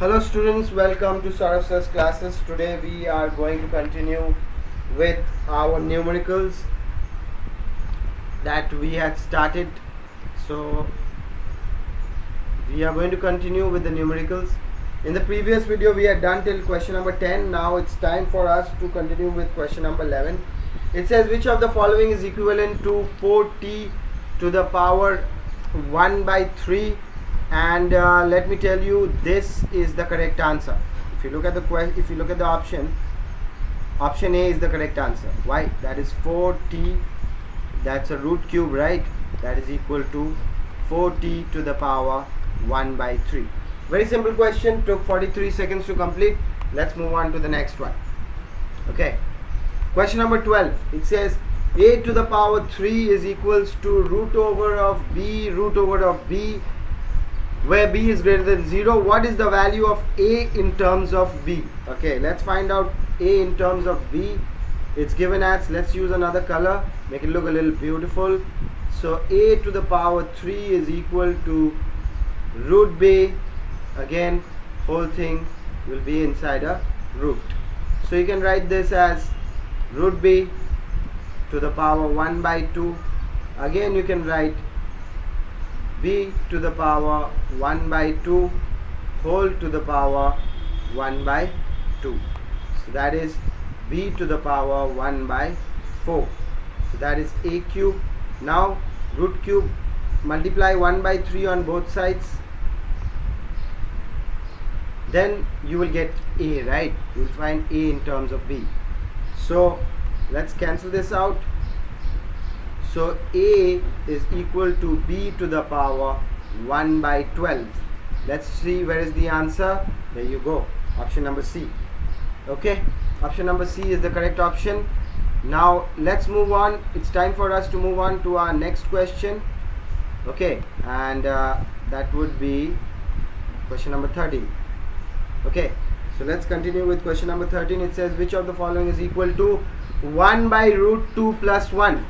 Hello students, welcome to Saras's classes. Today we are going to continue with our numericals that we had started. So we are going to continue with the numericals. In the previous video we had done till question number 10. Now it's time for us to continue with question number 11. It says which of the following is equivalent to 4t to the power 1 by 3, and let me tell you, this is the correct answer. If you look at the option A is the correct answer. Why? That is 4t, that's a root cube, right? That is equal to 4t to the power 1 by 3. Very simple question, took 43 seconds to complete. Let's move on to the next one. Okay, question number 12. It says a to the power 3 is equals to root over of b where b is greater than 0. What is the value of a in terms of b? Okay, let's find out a in terms of b. It's given as, let's use another color, make it look a little beautiful. So a to the power 3 is equal to root b. Again, whole thing will be inside a root. So you can write this as root b to the power 1 by 2. Again you can write b to the power 1 by 2 whole to the power 1 by 2. So that is b to the power 1 by 4. So that is a cube. Now root cube, multiply 1 by 3 on both sides, then you will get a, right? You will find a in terms of b. So let's cancel this out. So a is equal to b to the power 1 by 12. Let's see where is the answer. There you go, option number C. Okay, option number C is the correct option. Now let's move on. It's time for us to move on to our next question. Okay, and that would be question number 13. Okay, so let's continue with question number 13. It says which of the following is equal to 1 by root 2 plus 1.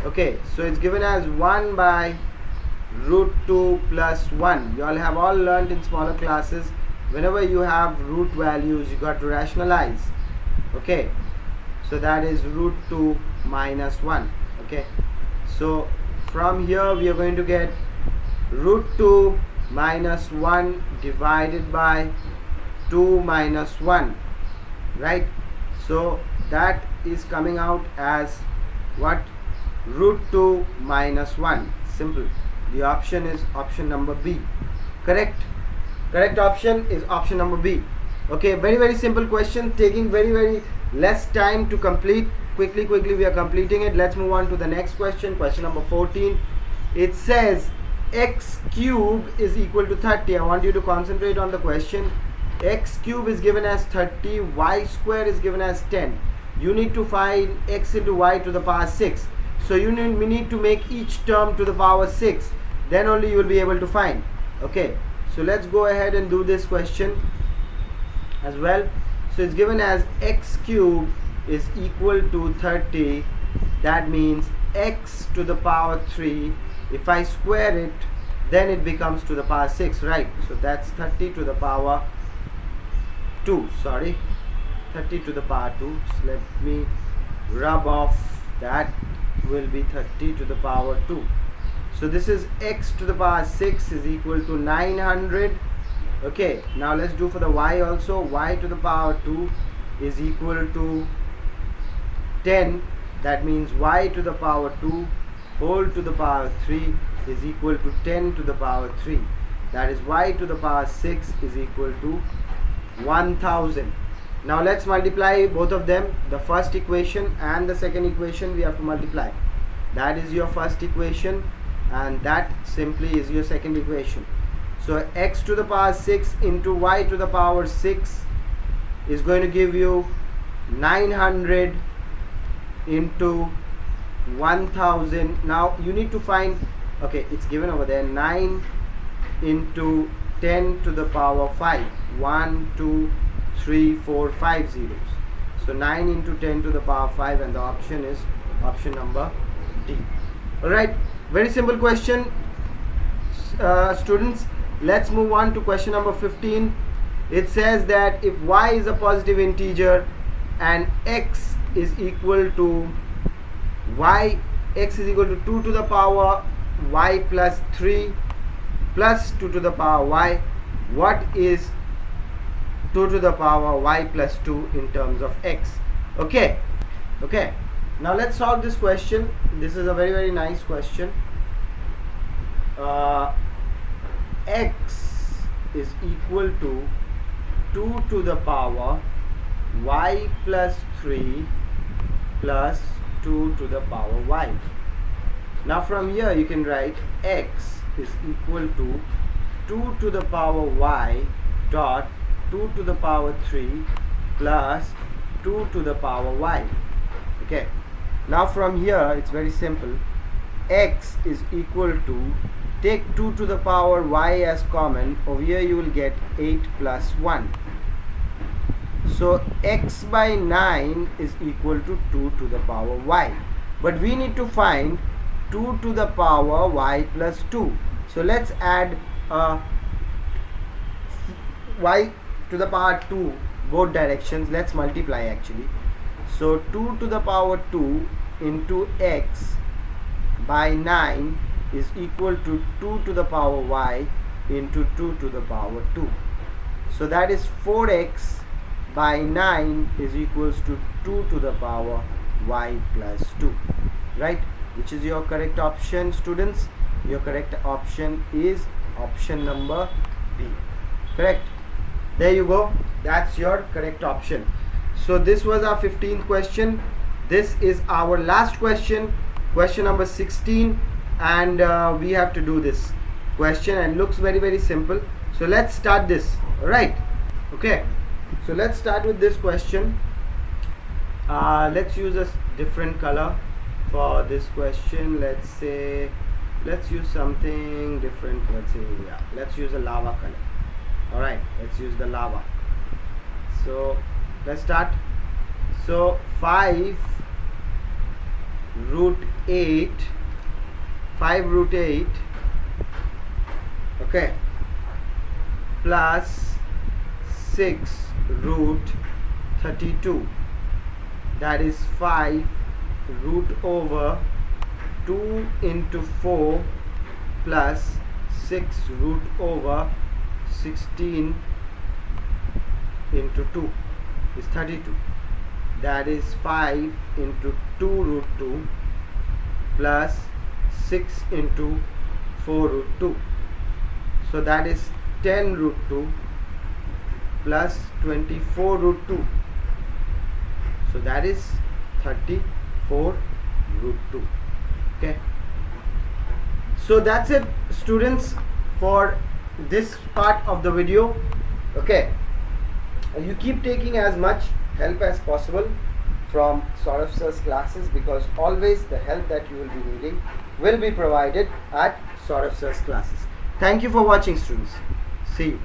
Okay, so it's given as 1 by root 2 plus 1. You all have learnt in smaller classes, whenever you have root values you got to rationalize. Okay, so that is root 2 minus 1. Okay, so from here we are going to get root 2 minus 1 divided by 2 minus 1, right? So that is coming out as what? Root 2 minus 1. Simple. The option is option number B. Correct option is option number B. Okay, very simple question, taking very less time to complete. Quickly we are completing it. Let's move on to the next question, question number 14. It says x cube is equal to 30. I want you to concentrate on the question. X cube is given as 30, y square is given as 10. You need to find x into y to the power 6. So we need to make each term to the power 6, then only you will be able to find. Okay, so let's go ahead and do this question as well. So it's given as x cube is equal to 30. That means x to the power 3, if I square it, then it becomes to the power 6, right? So that's 30 to the power 2, 30 to the power 2. So let me rub off, that will be 30 to the power 2. So this is x to the power 6 is equal to 900. Okay, now let's do for the y also. Y to the power 2 is equal to 10. That means y to the power 2 whole to the power 3 is equal to 10 to the power 3. That is y to the power 6 is equal to 1000. Now let's multiply both of them, the first equation and the second equation we have to multiply. That is your first equation and that simply is your second equation. So x to the power 6 into y to the power 6 is going to give you 900 into 1000. Now you need to find, okay, it's given over there, 9 into 10 to the power 5. 1, 2, 3, 4, 5 zeros. So 9 into 10 to the power 5, and the option is option number D. Alright, very simple question, students. Let's move on to question number 15. It says that if y is a positive integer and x is equal to 2 to the power y plus 3 plus 2 to the power y, what is 2 to the power y plus 2 in terms of x? Okay, now let's solve this question. This is a very nice question. X is equal to 2 to the power y plus 3 plus 2 to the power y. Now from here you can write x is equal to 2 to the power y dot 2 to the power 3 plus 2 to the power y. Okay, now from here it's very simple. X is equal to, take 2 to the power y as common, over here you will get 8 plus 1. So x by 9 is equal to 2 to the power y, but we need to find 2 to the power y plus 2. So let's add y to the power 2 both directions. Let's multiply actually. So 2 to the power 2 into x by 9 is equal to 2 to the power y into 2 to the power 2. So that is 4x by 9 is equals to 2 to the power y plus 2, right? Which is your correct option, students? Your correct option is option number B. Correct? There you go. That's your correct option. So this was our 15th question. This is our last question, question number 16, and we have to do this question, and looks very simple. So let's start this. All right. Okay. So let's start with this question. Let's use a different color for this question. Let's use something different. Let's use a lava color. All right, let's use the lava. So let's start. So 5 root 8, okay, plus 6 root 32, that is 5 root over 2 into 4 plus 6 root over 16 into 2 is 32, that is 5 into 2 root 2 plus 6 into 4 root 2, so that is 10 root 2 plus 24 root 2, so that is 34 root 2. Okay, so that's it, students, for this part of the video. Okay, you keep taking as much help as possible from Saurabh Sir's classes, because always the help that you will be needing will be provided at Saurabh Sir's classes. Thank you for watching, students. See you.